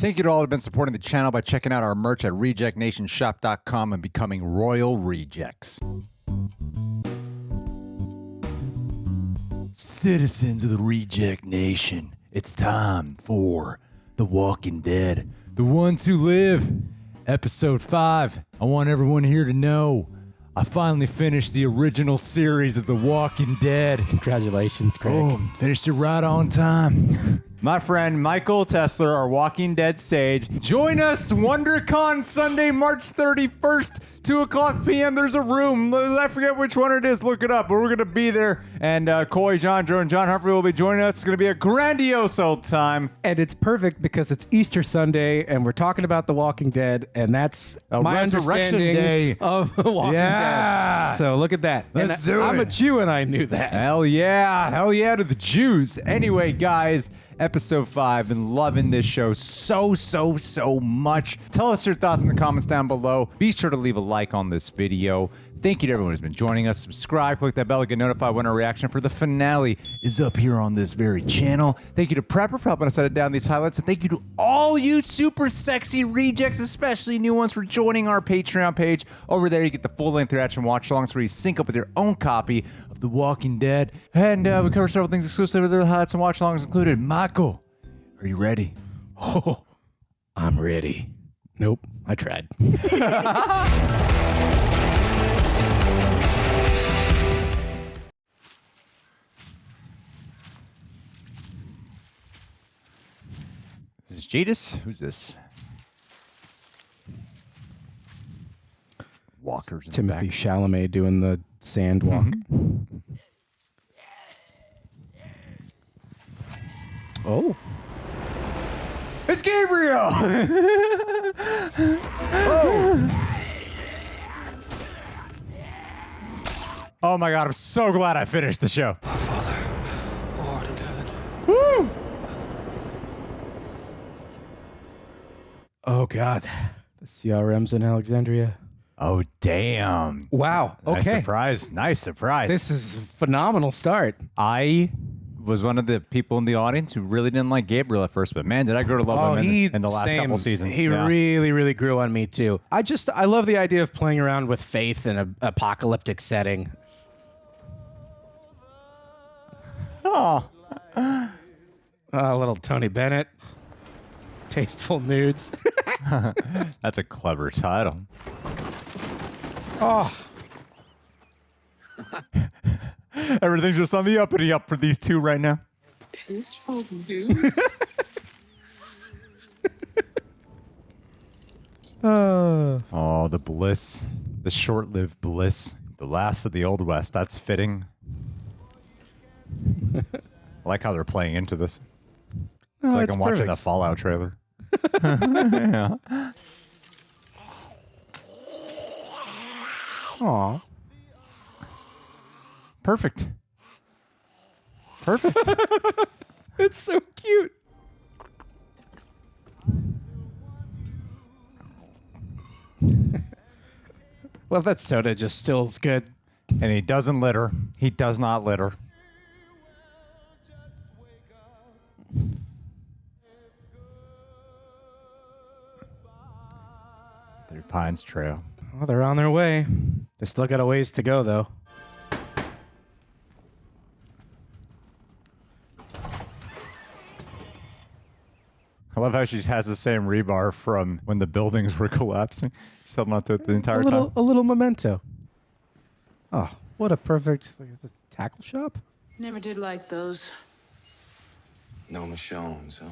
Thank you to all who have been supporting the channel by checking out our merch at rejectnationshop.com and becoming Royal Rejects. Citizens of the Reject Nation, it's time for The Walking Dead, The Ones Who Live, Episode 5. I want everyone here to know I finally finished the original series of The Walking Dead. Congratulations, Craig. Oh, finished it right on time. My friend Michael Tesler, our Walking Dead sage. Join us, WonderCon, Sunday, March 31st, 2 o'clock p.m. There's a room. I forget which one it is. Look it up. But we're going to be there. And Coy, John, Joe, and John Humphrey will be joining us. It's going to be a grandiose old time. And it's perfect because it's Easter Sunday, and we're talking about The Walking Dead, and that's my resurrection understanding day of The Walking Dead. So look at that. Let's do it. I'm a Jew, and I knew that. Hell yeah. Hell yeah to the Jews. Anyway, guys, Episode 5. Been loving this show so much. Tell us your thoughts in the comments down below. Be sure to leave a like on this video. Thank you to everyone who's been joining us. Subscribe, click that bell to get notified when our reaction for the finale is up here on this very channel. Thank you to Prepper for helping us edit down these highlights. And thank you to all you super sexy rejects, especially new ones, for joining our Patreon page. Over there, you get the full-length reaction watch-alongs where you sync up with your own copy of The Walking Dead. And we cover several things exclusively with their highlights and watch-alongs included. Michael, are you ready? Oh, I'm ready. Nope, I tried. Is this Jadis? Who's this? Walkers in Timothy the back. Chalamet doing the sand walk. Oh. It's Gabriel! Oh my god, I'm so glad I finished the show. Our Father, who art in heaven. Woo! Oh, God. The CRM's in Alexandria. Oh, damn. Wow. Okay. Nice surprise. Nice surprise. This is a phenomenal start. I was one of the people in the audience who really didn't like Gabriel at first, but man, did I grow to love him in the last couple seasons. He really grew on me too. I love the idea of playing around with faith in an apocalyptic setting. Oh. Little Tony Bennett. Tasteful nudes. That's a clever title. Oh. Everything's just on the uppity up for these two right now. Tasteful dude. Oh, the bliss. The short-lived bliss. The last of the Old West. That's fitting. I like how they're playing into this. Like I'm watching the Fallout trailer. Yeah. Aw. Perfect. Perfect. It's so cute. Love that soda just stills good. And he doesn't litter. He does not litter. Three Pines Trail. Well, they're on their way. They still got a ways to go, though. I love how she has the same rebar from when the buildings were collapsing. She's held on to it the entire time. A little memento. Oh, what a perfect tackle shop. Never did like those. No Michonne's, huh?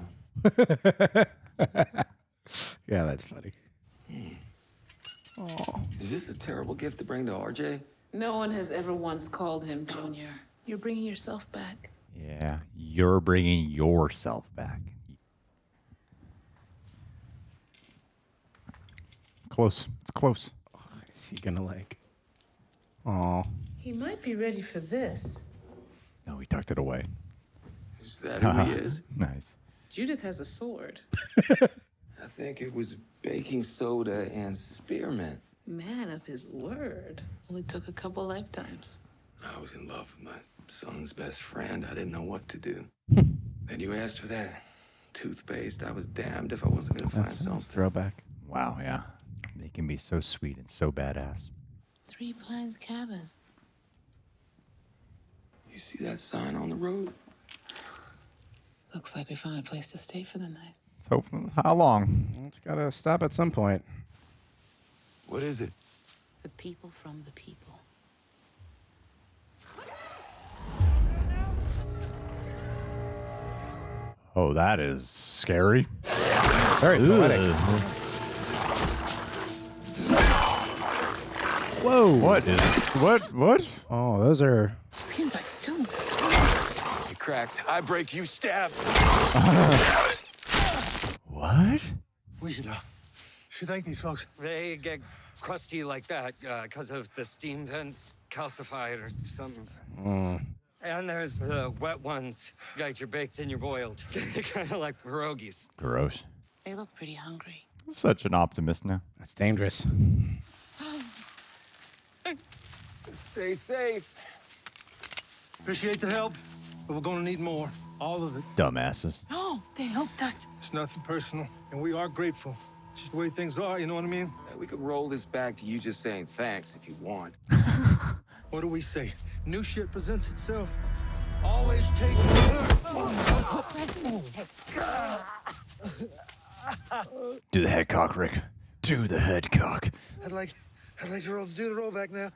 Yeah, that's funny. Is this a terrible gift to bring to RJ? No one has ever once called him Junior. You're bringing yourself back. Yeah, you're bringing yourself back. Close. It's close. Oh, is he gonna like? Oh. He might be ready for this. No, he tucked it away. Is that who he is? Nice. Judith has a sword. I think it was baking soda and spearmint. Man of his word. Only took a couple lifetimes. I was in love with my son's best friend. I didn't know what to do. Then you asked for that toothpaste. I was damned if I wasn't gonna find That's a something. throwback. Wow, yeah. They can be so sweet and so badass. Three Pines Cabin. You see that sign on the road? Looks like we found a place to stay for the night. So, how long? It's got to stop at some point. What is it? The people from the people. Oh, that is scary. Very poetic. Whoa. What is... What? Oh, those are... Seems like stone. It cracks. I break, you stab. What? We should thank these folks. They get crusty like that because of the steam vents calcified or something. And there's the wet ones, like you're baked and you're boiled. Kind of like pierogies. Gross. They look pretty hungry. Such an optimist now. That's dangerous. Stay safe. Appreciate the help, but we're gonna need more. All of it. Dumbasses. No, they helped us. It's nothing personal, and we are grateful. It's just the way things are, you know what I mean? We could roll this back to you just saying thanks if you want. What do we say? New shit presents itself. Always take Do the head cock, Rick. Do the head cock. I'd like to roll, do the rollback now.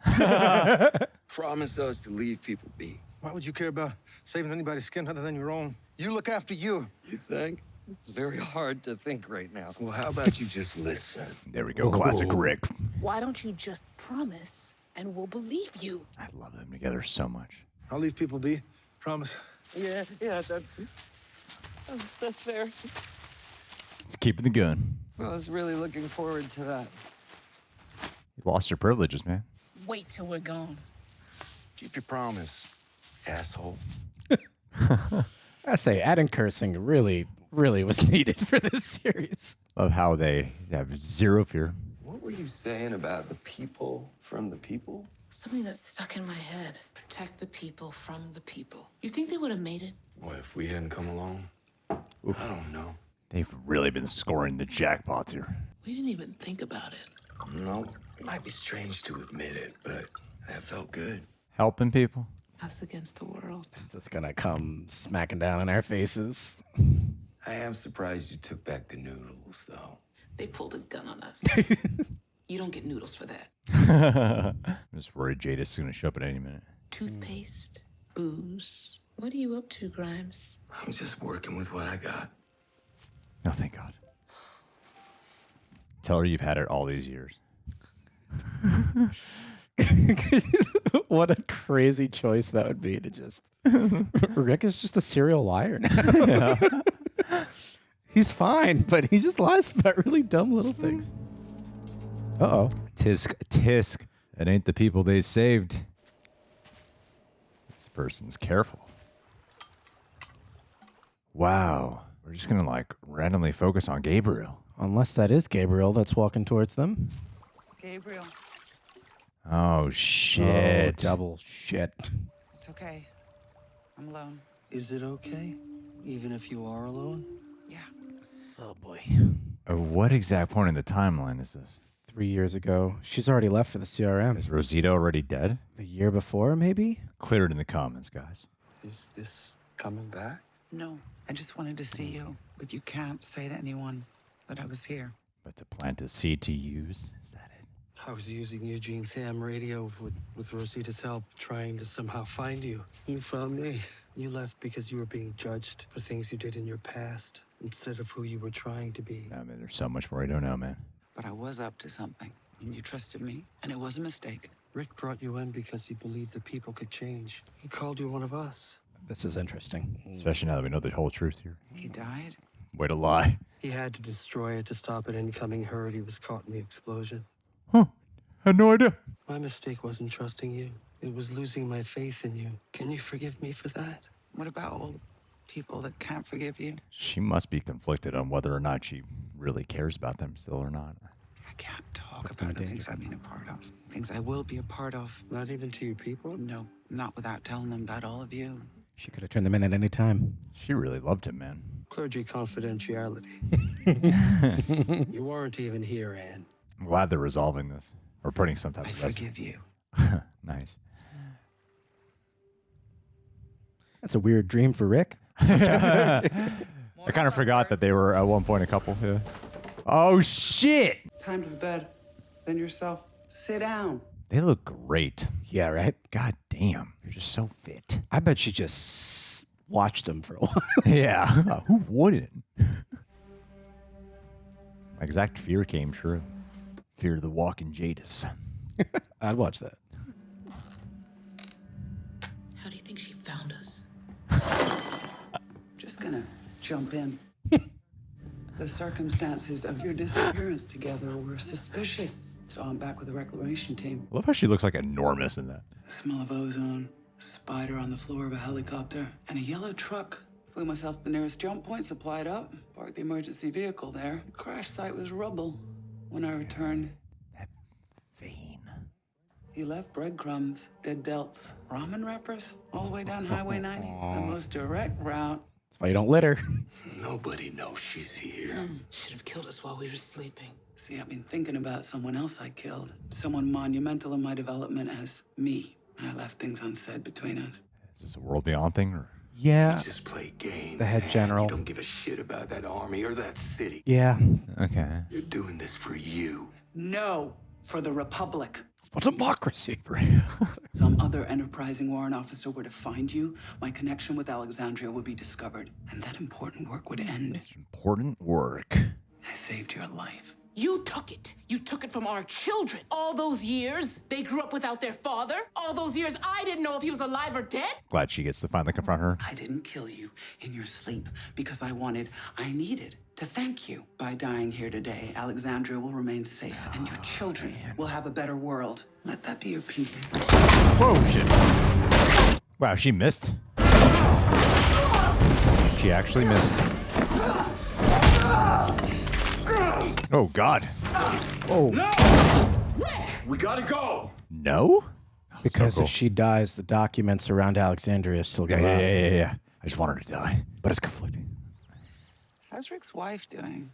Promise us to leave people be. Why would you care about saving anybody's skin other than your own? You look after you. You think? It's very hard to think right now. Well, how about you just listen? There we go. Classic Rick. Why don't you just promise and we'll believe you? I love them together so much. I'll leave people be. Promise. Yeah, that's fair. It's keeping the gun. I was really looking forward to that. You lost your privileges, man. Wait till we're gone. Keep your promise, asshole. I say, adding cursing really was needed for this series. Love how they have zero fear. What were you saying about the people from the people? Something that's stuck in my head. Protect the people from the people. You think they would have made it? What if we hadn't come along? I don't know. They've really been scoring the jackpots here. We didn't even think about it. No, it might be strange to admit it, but that felt good. Helping people. Us against the world. It's just gonna come smacking down in our faces. I am surprised you took back the noodles, though. They pulled a gun on us. You don't get noodles for that. I'm just worried Jada's going to show up at any minute. Toothpaste, booze. What are you up to, Grimes? I'm just working with what I got. Oh, thank God. Tell her you've had it all these years. What a crazy choice that would be to just... Rick is just a serial liar now. He's fine, but he just lies about really dumb little things. Uh-oh. Tisk. It ain't the people they saved. This person's careful. Wow. We're just going to, like, randomly focus on Gabriel. Unless that is Gabriel that's walking towards them. Gabriel, Oh, shit. Oh, double shit. it's okay. I'm alone. Is it okay, even if you are alone? Yeah. Oh, boy. At what exact point in the timeline is this? 3 years ago. She's already left for the CRM. Is Rosita already dead? The year before, maybe? Clear it in the comments, guys. Is this coming back? No, I just wanted to see you, but you can't say to anyone that I was here. But to plant a seed to use, is that it? I was using Eugene's ham radio with Rosita's help, trying to somehow find you. You found me. You left because you were being judged for things you did in your past instead of who you were trying to be. I mean, there's so much more I don't know, man. But I was up to something, and you trusted me, and it was a mistake. Rick brought you in because he believed that people could change. He called you one of us. This is interesting. Especially now that we know the whole truth here. He died? Way to lie. He had to destroy it to stop an incoming herd. He was caught in the explosion. Huh. Had no idea. My mistake wasn't trusting you. It was losing my faith in you. Can you forgive me for that? What about all the people that can't forgive you? She must be conflicted on whether or not she really cares about them still or not. I can't talk about the things I've been a part of. Things I will be a part of. Not even to your people? No, not without telling them about all of you. She could have turned them in at any time. She really loved him, man. Clergy confidentiality. You weren't even here, Anne. I'm glad they're resolving this. Or putting some type I of resolution. forgive you. Nice. That's a weird dream for Rick. I kind of forgot that they were at one point a couple. Yeah. Oh, shit. Time to bed. Then yourself. Sit down. They look great. Yeah, right? God damn. You're just so fit. I bet she just watched him for a while. Yeah. Who wouldn't? My exact fear came true. Fear of the walking Jadis. I'd watch that. How do you think she found us? Just gonna jump in. The circumstances of your disappearance together were suspicious. So I'm back with the reclamation team. I love how she looks like enormous in that. The smell of ozone, spider on the floor of a helicopter, and a yellow truck. Flew myself to the nearest jump point, supplied up, parked the emergency vehicle there. The crash site was rubble. When I returned, Vein. he left breadcrumbs, dead delts, ramen wrappers, all the way down Highway 90. The most direct route. That's why you don't litter. Nobody knows she's here. Should have killed us while we were sleeping. See, I've been thinking about someone else I killed. Someone monumental in my development as me. I left things unsaid between us. Is this a World Beyond thing? Or? Yeah. Just play games. The head man. general. You don't give a shit about that army or that city. Yeah. Okay. You're doing this for you. No, for the Republic. For democracy. Some other enterprising warrant officer were to find you, my connection with Alexandria would be discovered, and that important work would end. It's important work. I saved your life. You took it. You took it from our children. All those years they grew up without their father. All those years I didn't know if he was alive or dead. Glad she gets to finally confront her. I didn't kill you in your sleep because I needed to thank you. By dying here today, Alexandria will remain safe, and your children will have a better world. Let that be your peace. Whoa, shit. Wow, she missed. She actually missed. Oh, God. Oh. We gotta go. No? Because So cool. if she dies, the documents around Alexandria still go out. Yeah. I just want her to die. But it's conflicting. How's Rick's wife doing?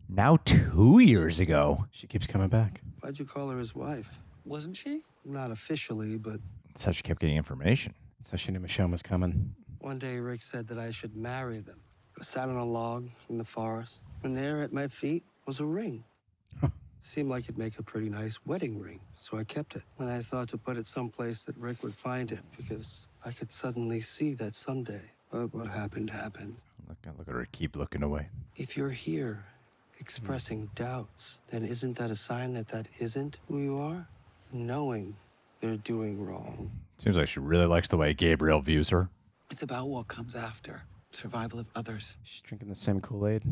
Now 2 years ago. She keeps coming back. Why'd you call her his wife? Wasn't she? Not officially, but That's how she kept getting information. So she knew Michonne was coming. one day Rick said that I should marry them. I sat on a log in the forest, and there at my feet was a ring. Seemed like it'd make a pretty nice wedding ring, so I kept it. And I thought to put it someplace that Rick would find it, because I could suddenly see that someday. But what happened, happened. Look at her keep looking away. If you're here expressing doubts, then isn't that a sign that that isn't who you are? Knowing they're doing wrong. Seems like she really likes the way Gabriel views her. It's about what comes after. Survival of others. She's drinking the same Kool-Aid.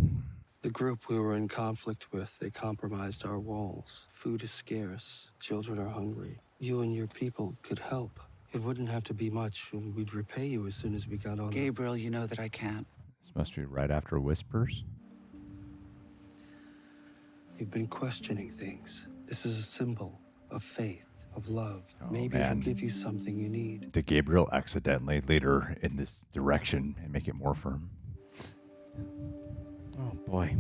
The group we were in conflict with, they compromised our walls. Food is scarce. Children are hungry. You and your people could help. It wouldn't have to be much, and we'd repay you as soon as we got on. Gabriel, you know that I can't. This must be right after Whispers. You've been questioning things. This is a symbol of faith, of love. Oh, Maybe man. it'll give you something you need. Did Gabriel accidentally lead her in this direction and make it more firm? Oh, boy.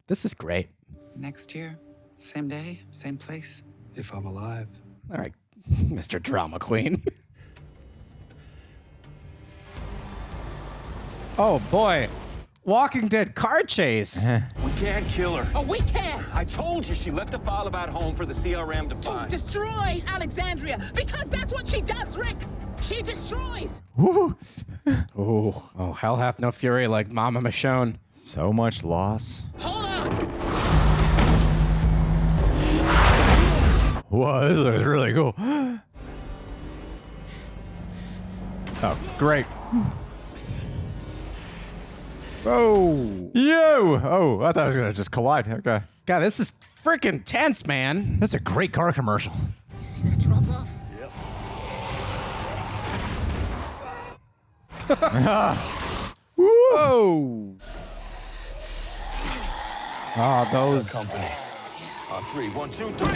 This is great. Next year, same day, same place. If I'm alive. All right, Mr. Drama Queen. Oh, boy. Walking Dead car chase. We can't kill her. Oh, we can! I told you she left a file about home for the CRM to find. Destroy Alexandria, because that's what she does, Rick! She destroys! Oh, hell hath no fury like Mama Michonne. So much loss. Hold on! Whoa, this looks really cool. Oh, great. Oh. Yo! Oh, I thought I was gonna just collide. Okay. God, this is freaking tense, man. That's a great car commercial. You see that drop off? Whoa. Oh, those. Company. On 3, 1, 2, 3.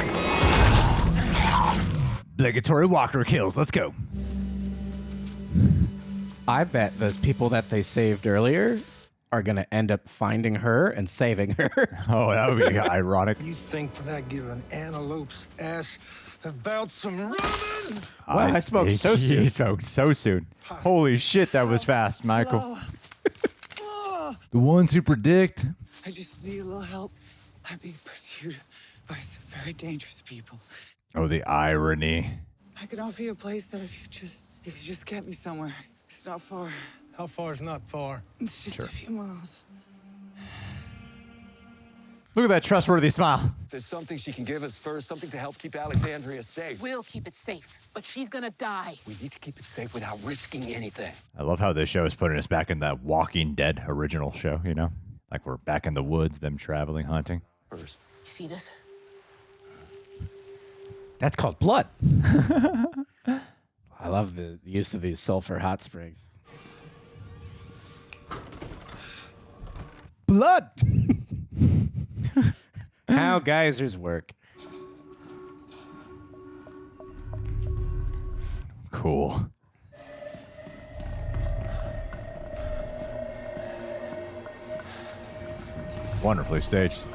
Obligatory walker kills. Let's go. I bet those people that they saved earlier are going to end up finding her and saving her. Oh, that would be ironic. You think that I give an antelope's ass about some ramen? Wow, I smoked so soon. He smoked so soon. Holy shit, that was fast, Michael. The ones who predict. I just need a little help. I'm being pursued by some very dangerous people. Oh, the irony. I can offer you a place that if you just get me somewhere. It's not far. How far is not far? It's just a few miles. Look at that trustworthy smile. There's something she can give us first, something to help keep Alexandria safe. We'll keep it safe, but she's gonna die. We need to keep it safe without risking anything. I love how this show is putting us back in that Walking Dead original show, you know? Like we're back in the woods, them traveling, hunting. First. You see this? That's called blood. I love the use of these sulfur hot springs. Blood! How geysers work. Cool. Wonderfully staged.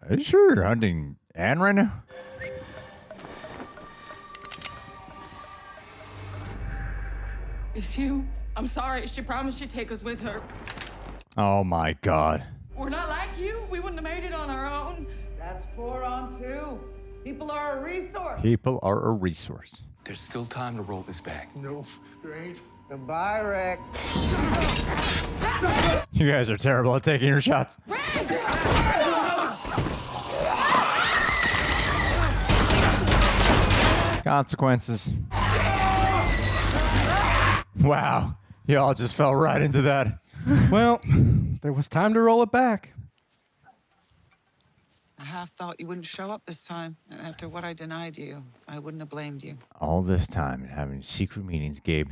Are you sure you're hunting Anne right now? It's you. I'm sorry. She promised she'd take us with her. Oh my God. We're not like you. We wouldn't have made it on our own. That's 4 on 2. People are a resource. People are a resource. There's still time to roll this back. No, there ain't. Goodbye, Rick. You guys are terrible at taking your shots. Consequences. Wow. Y'all just fell right into that. Well, there was time to roll it back. I half thought you wouldn't show up this time. And after what I denied you, I wouldn't have blamed you. All this time and having secret meetings, Gabe.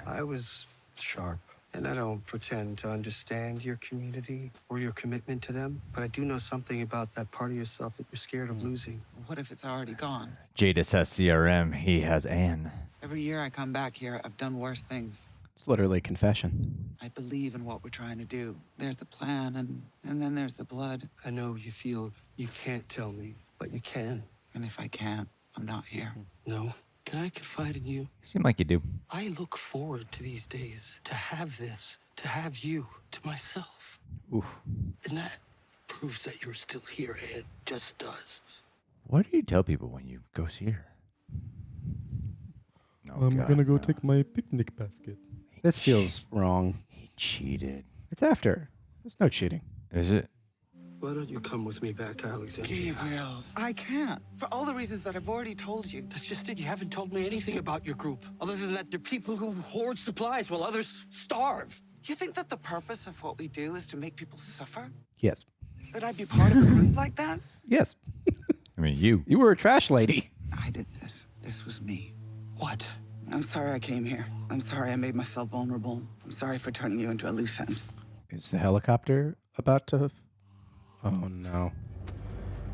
I was sharp, and I don't pretend to understand your community or your commitment to them, but I do know something about that part of yourself that you're scared of losing. What if it's already gone? Jadis has CRM. He has Anne. Every year I come back here, I've done worse things. It's literally confession. I believe in what we're trying to do. There's the plan, and then there's the blood. I know you feel you can't tell me, but you can. And if I can't, I'm not here. No. Can I confide in you? You seem like you do. I look forward to these days, to have this, to have you, to myself. Oof. And that proves that you're still here, Ed. Just does. What do you tell people when you go see her? Oh, I'm God, gonna go no. take my picnic basket. This feels wrong. He cheated. It's after. There's no cheating. Is it? Why don't you come with me back to Alexandria? Gabriel, I can't. For all the reasons that I've already told you. That's just it. You haven't told me anything about your group. Other than that, they're people who hoard supplies while others starve. You think that the purpose of what we do is to make people suffer? Yes. That I'd be part of a group like that? Yes. I mean, you. You were a trash lady. I did this. This was me. What? I'm sorry I came here. I'm sorry I made myself vulnerable. I'm sorry for turning you into a loose end. Is the helicopter about to... Oh, no.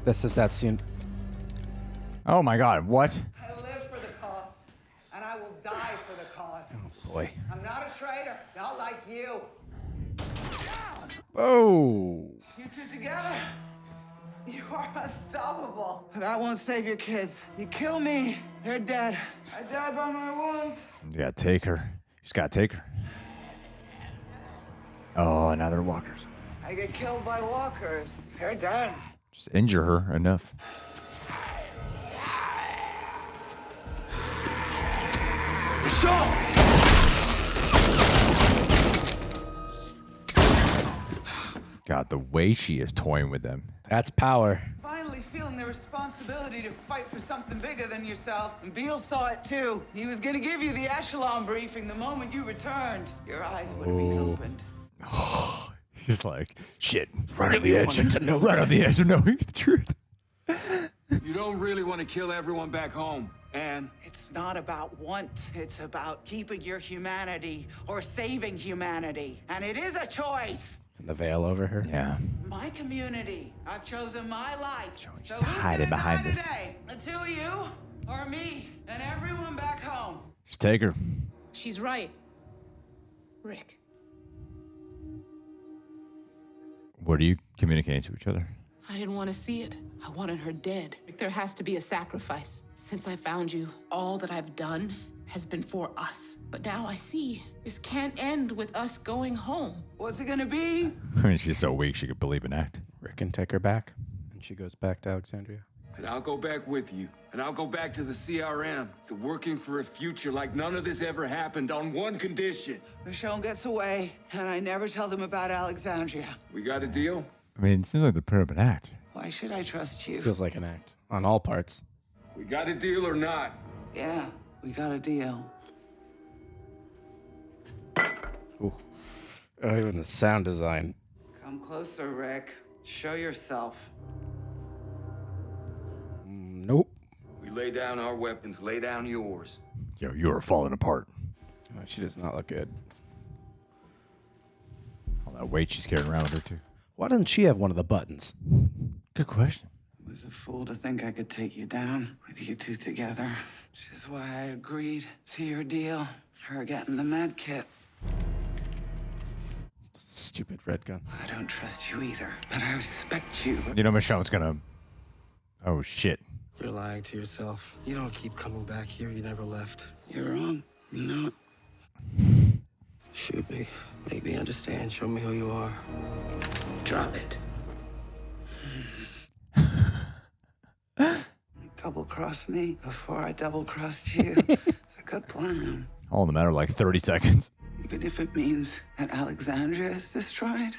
This is that scene. Oh, my God. What? I live for the cause, and I will die for the cause. Oh, boy. I'm not a traitor, not like you. Oh. You two together, you are unstoppable. That won't save your kids. You kill me, they're dead. I die by my wounds. You gotta take her. You just gotta take her. Oh, now they're walkers. I get killed by walkers. They're dead. Just injure her enough. God, the way she is toying with them. That's power. Finally feeling the responsibility to fight for something bigger than yourself. And Beale saw it too. He was gonna give you the echelon briefing the moment you returned. Your eyes would have been opened. He's like, shit, right on the edge. Right on the edge of knowing the truth. You don't really want to kill everyone back home, and It's not about want. It's about keeping your humanity or saving humanity. And it is a choice. And the veil over her. Yeah. My community. I've chosen my life. So So just who's hiding gonna behind die this. today? The two of you or me and everyone back home? Just take her. She's right. Rick. What are you communicating to each other? I didn't want to see it. I wanted her dead. There has to be a sacrifice. Since I found you, all that I've done has been for us. But now I see this can't end with us going home. What's it gonna be? I mean, she's so weak she could believe an act. Rick can take her back, and she goes back to Alexandria. And I'll go back with you. And I'll go back to the CRM. So working for a future like none of this ever happened on one condition. Michonne gets away, and I never tell them about Alexandria. We got a deal? I mean, it seems like they're putting up an act. Why should I trust you? Feels like an act on all parts. We got a deal or not? Yeah, we got a deal. Ooh. Oh, even the sound design. Come closer, Rick. Show yourself. Nope. We lay down our weapons, lay down yours. Yo, you are falling apart. Oh, she does not look good. All that weight she's carrying around with her, too. Why doesn't she have one of the buttons? Good question. I was a fool to think I could take you down with you two together. Which is why I agreed to your deal. Her getting the med kit. Stupid red gun. I don't trust you either, but I respect you. You know, Michonne's gonna... Oh, shit. You're lying to yourself. You don't keep coming back here. You never left. You're wrong. I'm not. Shoot me. Make me understand. Show me who you are. Drop it. Double-cross me before I double-crossed you. It's a good plan. All in the matter of like 30 seconds. Even if it means that Alexandria is destroyed.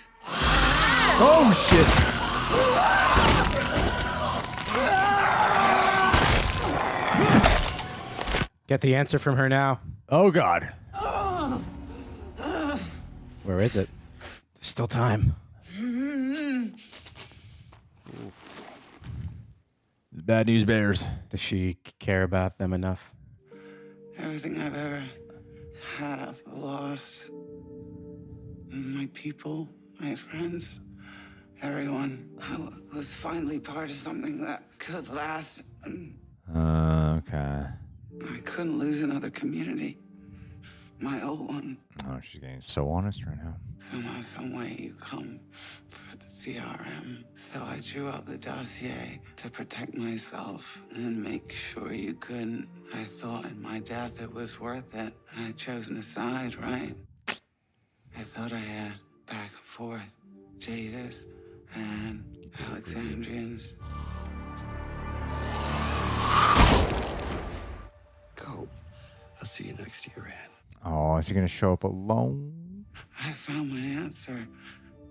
Oh, shit. Get the answer from her now. Oh, God. Where is it? There's still time. Bad news bears. Does she care about them enough? Everything I've ever had, I've lost. My people, my friends, everyone. I was finally part of something that could last. Okay. I couldn't lose another community. My old one. Oh, she's getting so honest right now. Somehow, some way, you come for the CRM. So I drew up the dossier to protect myself and make sure you couldn't. I thought in my death it was worth it. I had chosen a side, right? I thought I had back and forth, Jadis and Alexandrians. Go. I'll see you next year, Ann. Oh, is he gonna show up alone? I found my answer.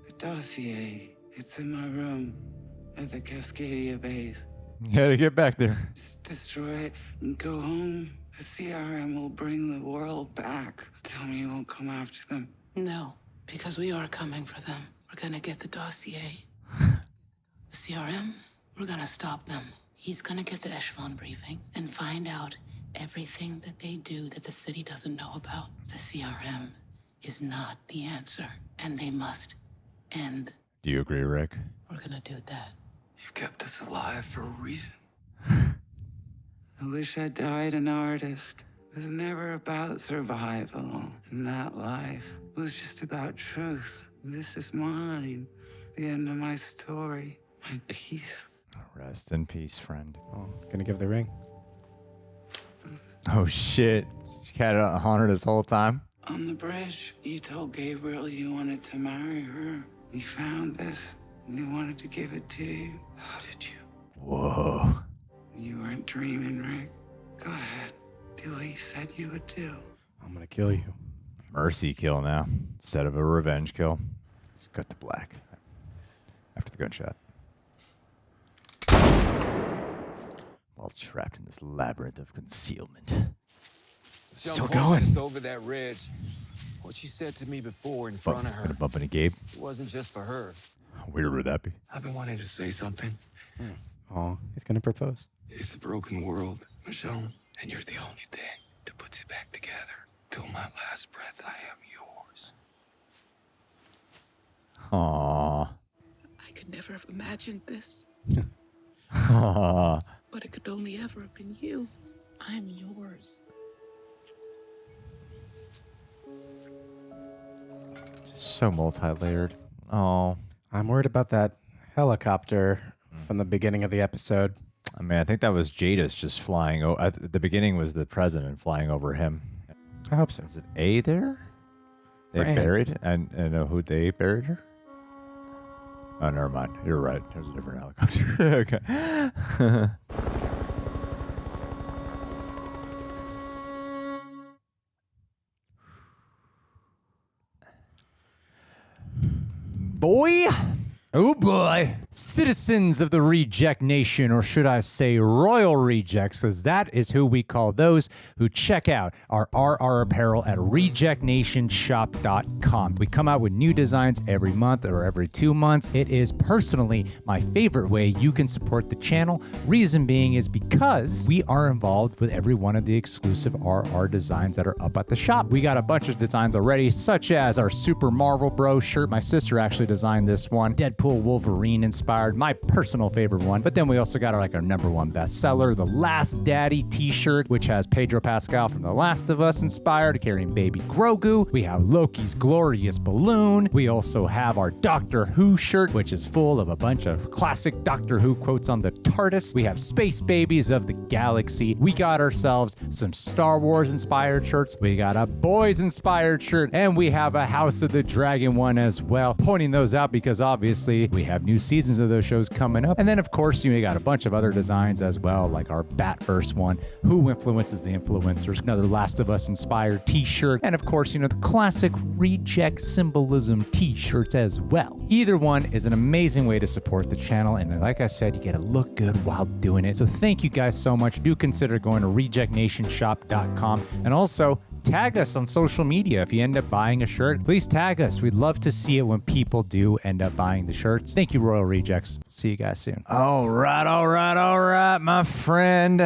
The dossier. It's in my room at the Cascadia base. You gotta get back there. Just destroy it and go home. The CRM will bring the world back. Tell me you won't come after them. No, because we are coming for them. We're gonna get the dossier. The CRM, we're gonna stop them. He's gonna get the echelon briefing and find out everything that they do that the city doesn't know about. The CRM is not the answer, and they must end. Do you agree, Rick? We're gonna do that. You kept us alive for a reason. I wish I died an artist. It was never about survival in that life. It was just about truth. This is mine. The end of my story. My peace. Rest in peace, friend. Oh, gonna give the ring. Oh, shit. She had it on her this whole time. On the bridge, you told Gabriel you wanted to marry her. You found this. You wanted to give it to you. How did you? Whoa. You weren't dreaming, Rick. Go ahead. Do what you said you would do. I'm gonna kill you. Mercy kill now, instead of a revenge kill. Just cut to black after the gunshot. While trapped in this labyrinth of concealment. Still going. Just over that ridge. What she said to me before in front of her. Gonna bump into Gabe. It wasn't just for her. How weird would that be? I've been wanting to say something. Oh, he's gonna propose. It's a broken world, Michonne, and you're the only thing that puts it back together. Till my last breath, I am yours. Aww. I could never have imagined this, Aww. but it could only ever have been you. I'm yours. So multi-layered. Oh, I'm worried about that helicopter from the beginning of the episode. I mean, I think that was Jadis just flying. At the beginning was the president flying over him. I hope so. Is it A there? They For Anne. buried? I know who they buried her? Oh, never mind. You're right. There's a different helicopter. Okay. Boy. Oh boy. Citizens of the Reject Nation, or should I say Royal Rejects, because that is who we call those who check out our RR apparel at rejectnationshop.com. We come out with new designs every month or every 2 months. It is personally my favorite way you can support the channel. Reason being is because we are involved with every one of the exclusive RR designs that are up at the shop. We got a bunch of designs already, such as our Super Marvel Bro shirt. My sister actually designed this one. Deadpool Wolverine inspired, my personal favorite one. But then we also got our #1 bestseller, the Last Daddy t-shirt, which has Pedro Pascal from The Last of Us inspired, carrying baby Grogu. We have Loki's glorious balloon. We also have our Doctor Who shirt, which is full of a bunch of classic Doctor Who quotes on the TARDIS. We have Space Babies of the Galaxy. We got ourselves some Star Wars inspired shirts. We got a Boys inspired shirt, and we have a House of the Dragon one as well. Pointing those out because obviously we have new seasons of those shows coming up. And then, of course, we got a bunch of other designs as well, like our Batverse one, Who Influences the Influencers, another Last of Us inspired t-shirt, and of course, the classic Reject symbolism t-shirts as well. Either one is an amazing way to support the channel, and like I said, you get to look good while doing it. So thank you guys so much. Do consider going to rejectnationshop.com, and also tag us on social media. If you end up buying a shirt, please tag us. We'd love to see it when people do end up buying the shirts. Thank you, Royal Rejects. See you guys soon. All right, my friend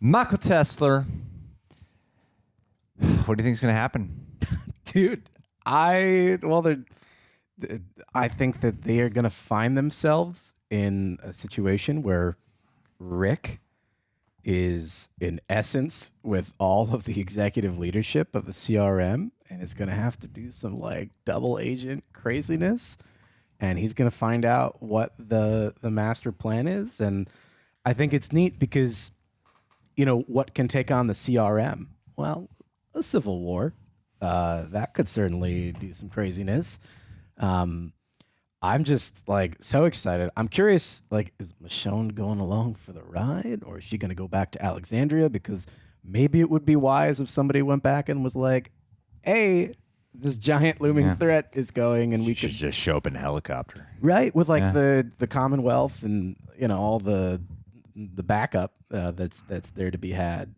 Michael Tesler. What do you think is going to happen? Dude, I think that they are going to find themselves in a situation where Rick is in essence with all of the executive leadership of the CRM and is going to have to do some like double agent craziness, and he's going to find out what the master plan is. And I think it's neat because, what can take on the CRM? Well, a civil war. That could certainly do some craziness. I'm just like so excited. I'm curious, like, is Michonne going along for the ride, or is she going to go back to Alexandria? Because maybe it would be wise if somebody went back and was like, hey, this giant looming threat is going, and we should could just show up in a helicopter. Right, with like the Commonwealth and all the backup that's there to be had.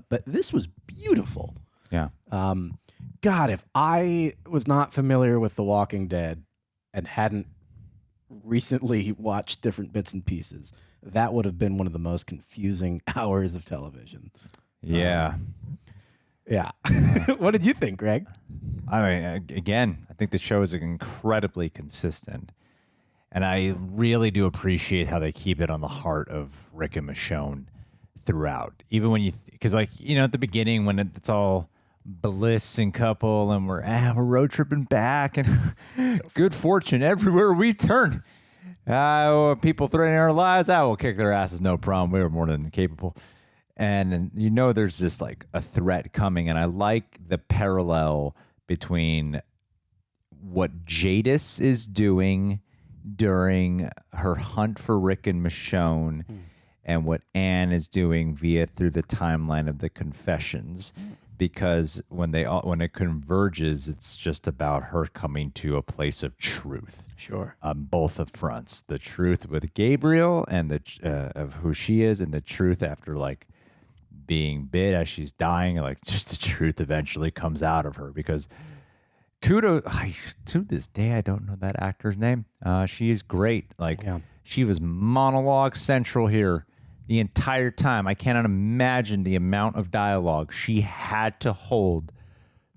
But this was beautiful. Yeah. God, if I was not familiar with The Walking Dead and hadn't recently watched different bits and pieces, that would have been one of the most confusing hours of television. Yeah. Yeah. What did you think, Greg? I mean, again, I think the show is incredibly consistent. And I really do appreciate how they keep it on the heart of Rick and Michonne throughout. Even when because at the beginning when it's all bliss and couple and we're road tripping back and good fortune everywhere we turn. People threatening our lives, we'll kick their asses, no problem. We were more than capable. And there's just like a threat coming. And I like the parallel between what Jadis is doing during her hunt for Rick and Michonne and what Anne is doing through the timeline of the confessions. Because when it converges, it's just about her coming to a place of truth. Sure. On both of fronts, the truth with Gabriel and of who she is, and the truth after like being bit as she's dying. Like just the truth eventually comes out of her. Because to this day, I don't know that actor's name. She is great. Like she was monologue central here. The entire time. I cannot imagine the amount of dialogue she had to hold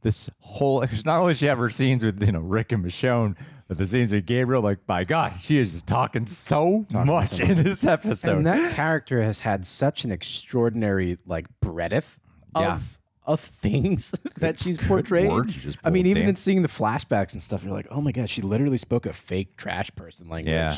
this whole, because not only does she have her scenes with, Rick and Michonne, but the scenes with Gabriel, like, my God, she is just talking so much in this episode. And that character has had such an extraordinary, like, breadth of of things that she's portrayed. work you just I mean, pulled, even Dan. in seeing the flashbacks and stuff, you're like, oh my god, she literally spoke a fake trash person language. Yeah.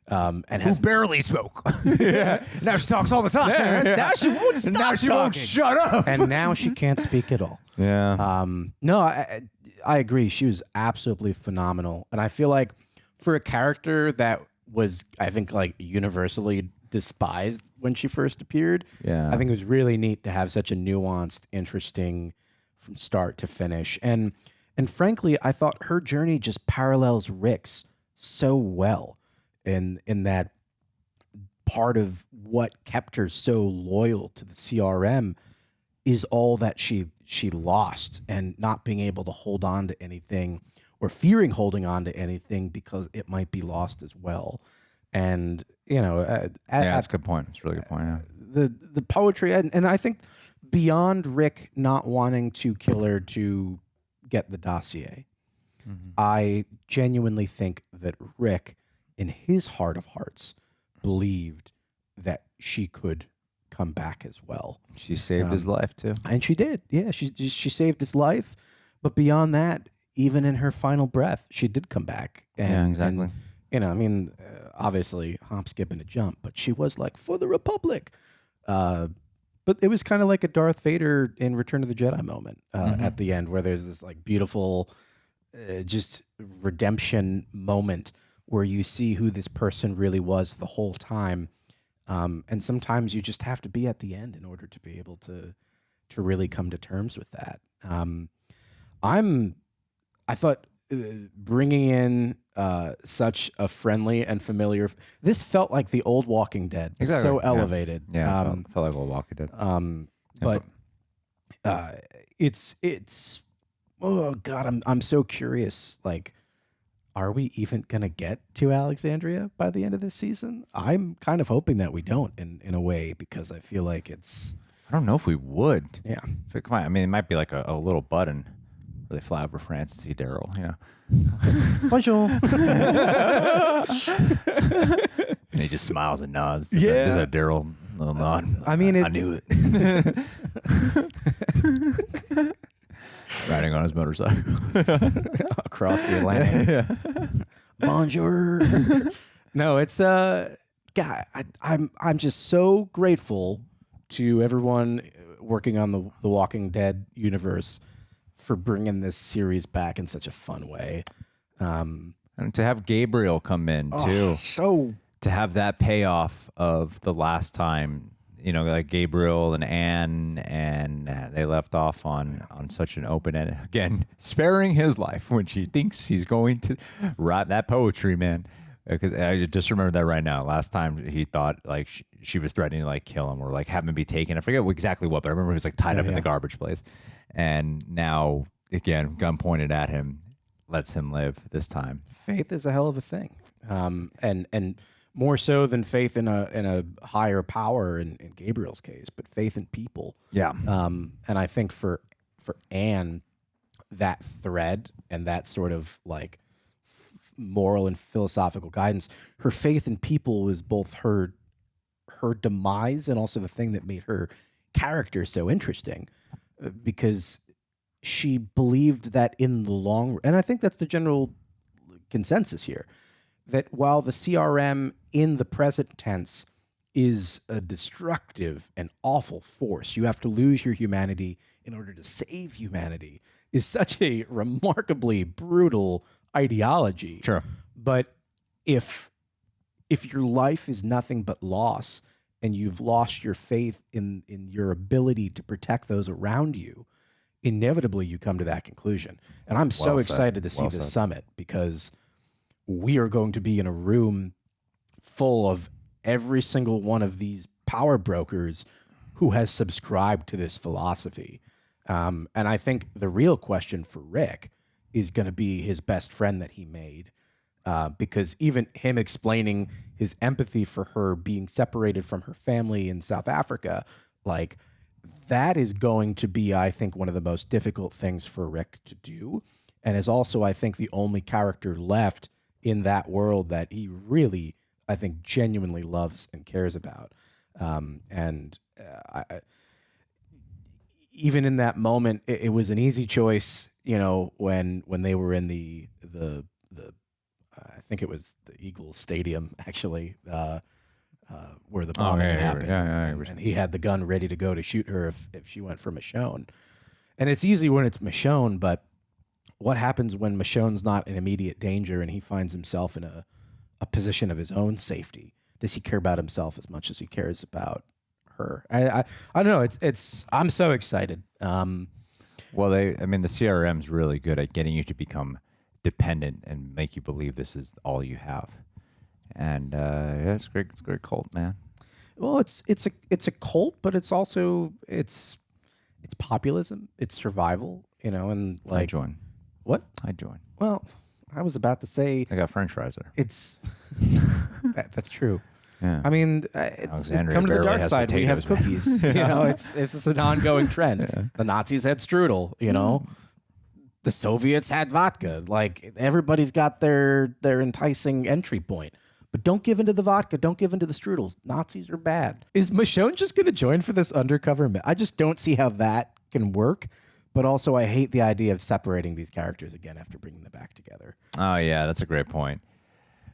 And has barely spoke. Now she talks all the time. now she won't stop Now she won't talking. shut up. And now she can't speak at all. Yeah. No, I agree. She was absolutely phenomenal. And I feel like for a character that was, I think, like universally despised when she first appeared, Yeah. I think it was really neat to have such a nuanced, interesting from start to finish. And frankly, I thought her journey just parallels Rick's so well in that part of what kept her so loyal to the CRM is all that she lost, and not being able to hold on to anything or fearing holding on to anything because it might be lost as well. And, you know, That's a good point. It's a really good point. Yeah. the poetry, and I think beyond Rick not wanting to kill her to get the dossier, I genuinely think that Rick, in his heart of hearts, believed that she could come back as well. She saved his life too. And she did. Yeah, she saved his life. But beyond that, even in her final breath, she did come back. And, Yeah, exactly. and, you know, I mean, obviously, hop, skip, and a jump, but she was like, for the Republic. But it was kind of like a Darth Vader in Return of the Jedi moment at the end, where there's this like beautiful, just redemption moment where you see who this person really was the whole time. And sometimes you just have to be at the end in order to be able to really come to terms with that. I thought bringing in such a friendly and familiar, this felt like the old Walking Dead. It's Exactly. so Yeah. elevated. Yeah, felt like Old Walking Dead. But it's oh god, I'm so curious. Like, are we even gonna get to Alexandria by the end of this season? I'm kind of hoping that we don't, in a way, because I feel like it's. I don't know if we would. Yeah. Come on. I mean, it might be like a little button where they fly over France to see Daryl, you know. Bonjour. And he just smiles and nods. Yeah. There's a Daryl little nod. I mean, I knew it. Riding on his motorcycle. Across the Atlantic. Bonjour. No, it's God, I'm just so grateful to everyone working on the Walking Dead universe for bringing this series back in such a fun way. And to have Gabriel come in too. So To have that payoff of the last time, you know, like Gabriel and Anne, and they left off on such an open end. Again, sparing his life when she thinks he's going to write that poetry, man. Because I just remember that right now. Last time he thought like she was threatening to like kill him or like have him be taken. I forget exactly what, but I remember he was like tied up in the garbage place. And now, again, gun pointed at him, lets him live this time. faith is a hell of a thing, and more so than faith in a higher power in Gabriel's case, but faith in people. Yeah. And I think for Anne, that thread and that sort of like moral and philosophical guidance, her faith in people was both her demise and also the thing that made her character so interesting, because she believed that in the long, and I think that's the general consensus here, that while the CRM in the present tense is a destructive and awful force, you have to lose your humanity in order to save humanity, is such a remarkably brutal ideology. Sure. But if your life is nothing but loss and you've lost your faith in your ability to protect those around you, inevitably you come to that conclusion. And I'm so Well said. excited to see Well this said. summit, because we are going to be in a room full of every single one of these power brokers who has subscribed to this philosophy. And I think the real question for Rick is going to be his best friend that he made, because even him explaining his empathy for her being separated from her family in South Africa, like, that is going to be, I think, one of the most difficult things for Rick to do, and is also, I think, the only character left in that world that he really, I think, genuinely loves and cares about. even in that moment, it was an easy choice, when they were in the I think it was the Eagles Stadium, actually, where the bombing had happened. And he had the gun ready to go to shoot her if she went for Michonne. And it's easy when it's Michonne, but what happens when Michonne's not in immediate danger and he finds himself in a position of his own safety? Does he care about himself as much as he cares about her? I don't know. I'm so excited. Well, the CRM's really good at getting you to become dependent and make you believe this is all you have. And it's great. It's a great cult, man. Well, it's a cult, but it's also it's populism. It's survival. And like I join. What? I join. Well, I was about to say I got French fries there. it's that's true. Yeah. I mean, it's come to the barely dark has side. We have potatoes, man. cookies. It's just an ongoing trend. Yeah. The Nazis had strudel. The Soviets had vodka. Like everybody's got their enticing entry point. But don't give into the vodka. Don't give into the strudels. Nazis are bad. Is Michonne just going to join for this undercover? I just don't see how that can work. But also, I hate the idea of separating these characters again after bringing them back together. Oh yeah, that's a great point.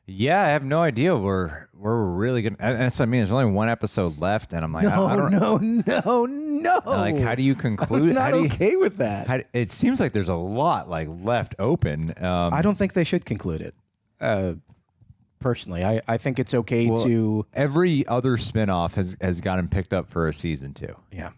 Yeah, I have no idea where we're really gonna. And that's what I mean. There's only one episode left, and I'm like, I don't. No. Like, how do you conclude? I'm not okay with that. It seems like there's a lot left open. I don't think they should conclude it. Personally, I think it's okay to. Every other spinoff has gotten picked up for a season 2. Yeah.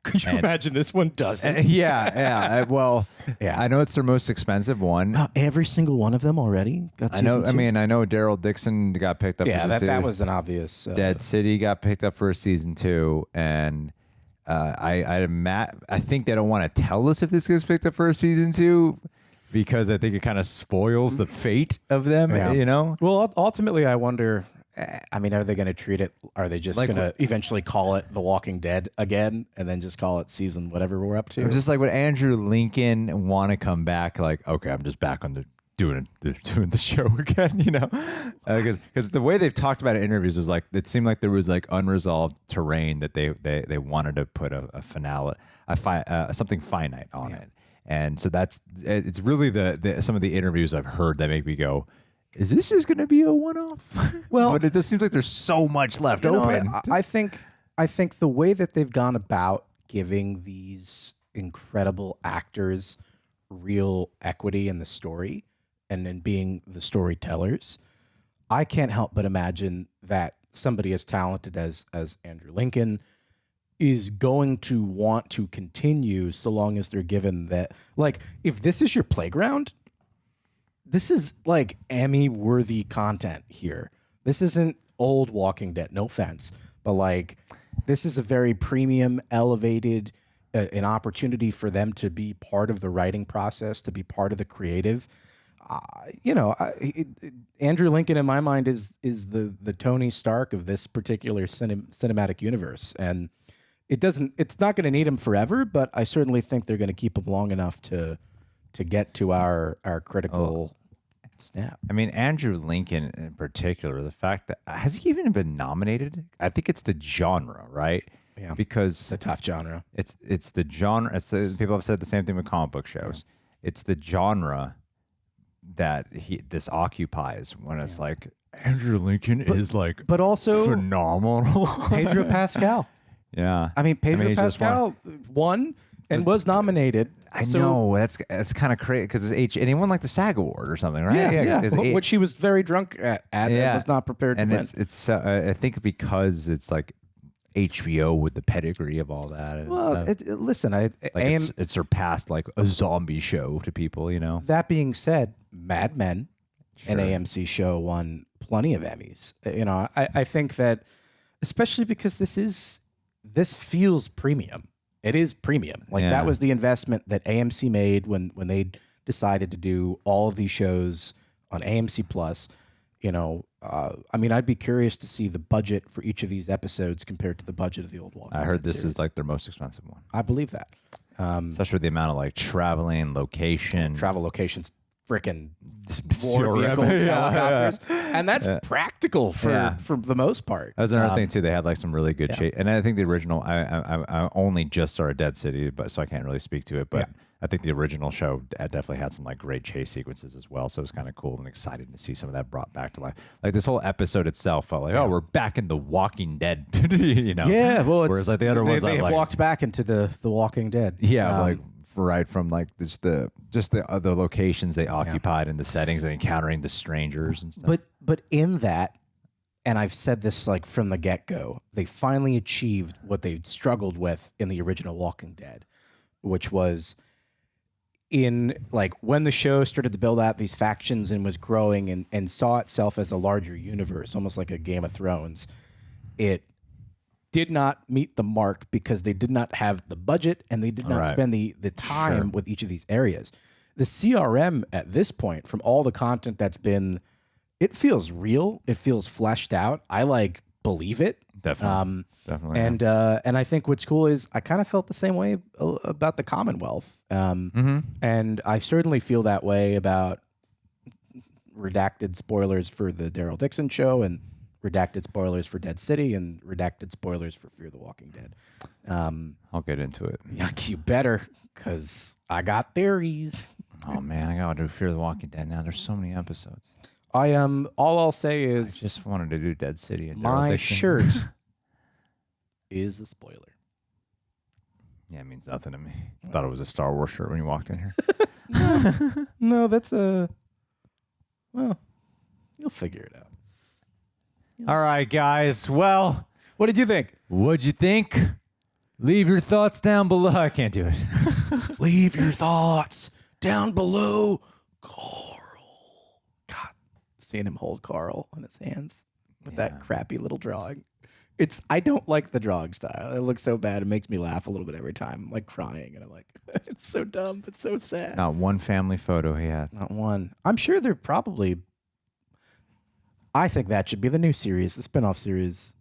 Could you imagine this one doesn't? Yeah. Well, I know it's their most expensive one. Every single one of them already got season 2? I know Daryl Dixon got picked up. Yeah, for season 2. that was an obvious. Dead City got picked up for a season 2, and I think they don't want to tell us if this gets picked up for a season 2 because I think it kind of spoils the fate of them. Yeah. Well, ultimately, I wonder. Are they going to treat it? Are they just going to eventually call it The Walking Dead again and then just call it season whatever we're up to? Just like would Andrew Lincoln want to come back? Like, okay, I'm just back on doing the show again, because the way they've talked about it in interviews was like it seemed like there was like unresolved terrain that they wanted to put a finale, something finite on it, and so it's really the some of the interviews I've heard that make me go, is this just going to be a one-off? Well, but it just seems like there's so much left open. I think the way that they've gone about giving these incredible actors real equity in the story and then being the storytellers, I can't help but imagine that somebody as talented as Andrew Lincoln is going to want to continue so long as they're given that. Like, if this is your playground, this is like Emmy-worthy content here. This isn't old Walking Dead, no offense, but like this is a very premium, elevated, an opportunity for them to be part of the writing process, to be part of the creative. Andrew Lincoln, in my mind, is the Tony Stark of this particular cinematic universe, and it's not going to need him forever, but I certainly think they're going to keep him long enough to get to our critical snap. I mean, Andrew Lincoln in particular, the fact that has he even been nominated? I think it's the genre, right? Yeah, because it's a tough genre. It's the genre. People have said the same thing with comic book shows. Yeah. It's the genre that this occupies when it's like Andrew Lincoln is like, but also phenomenal. Pedro Pascal. Yeah, Pedro Pascal won and was nominated. I know that's kind of crazy because it's and he won like the SAG Award or something, right? Yeah. Which he was very drunk at and was not prepared to win. It's I think because it's like HBO with the pedigree of all that. Well, listen, it surpassed like a zombie show to people, That being said, Mad Men, an AMC show, won plenty of Emmys. I think that especially because this feels premium. It is premium. That was the investment that AMC made when they decided to do all of these shows on AMC PLUS. I'd be curious to see the budget for each of these episodes compared to the budget of the old Walking Dead. I heard this series. is like their most expensive one. I believe that. Especially with the amount of like traveling, travel locations freaking war vehicles, helicopters, and that's practical for the most part. That was another thing too. They had like some really good chase, and I think the original. I only just saw Dead City, but so I can't really speak to it. But I think the original show definitely had some like great chase sequences as well. So it was kind of cool and exciting to see some of that brought back to life. Like this whole episode itself felt like, oh, we're back in The Walking Dead. You know? Yeah. Well, whereas like the other ones, they like, walked back into the Walking Dead. Yeah, like right from like just the locations they occupied and the settings and encountering the strangers and stuff. But in that, and I've said this like from the get-go, they finally achieved what they struggled with in the original Walking Dead, which was in like when the show started to build out these factions and was growing and saw itself as a larger universe, almost like a Game of Thrones. It did not meet the mark because they did not have the budget and they did not spend the time with each of these areas. The CRM at this point, from all the content that's been, it feels real. It feels fleshed out. I like believe it. Definitely. Definitely. And I think what's cool is I kind of felt the same way about the Commonwealth. And I certainly feel that way about redacted spoilers for the Daryl Dixon show and redacted spoilers for Dead City and redacted spoilers for Fear the Walking Dead. I'll get into it. You better, because I got theories. Oh man, I gotta do Fear the Walking Dead now. There's so many episodes. All I'll say is I just wanted to do Dead City and Daryl my Dixon. shirt is a spoiler. Yeah, it means nothing to me. I thought it was a Star Wars shirt when you walked in here. No, that's well, you'll figure it out. All right, guys. Well, what did you think? What'd you think? Leave your thoughts down below. I can't do it. Leave your thoughts down below. Carl. God, seeing him hold Carl in his hands with that crappy little drawing. I don't like the drawing style. It looks so bad. It makes me laugh a little bit every time. I'm like crying and I'm like, it's so dumb. It's so sad. Not one family photo he had. Not one. I'm sure they're probably, I think that should be the new series, the spinoff series.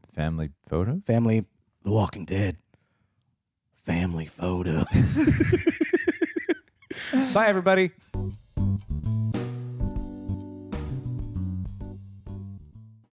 Family photo? The Walking Dead. Family photos. Bye, everybody.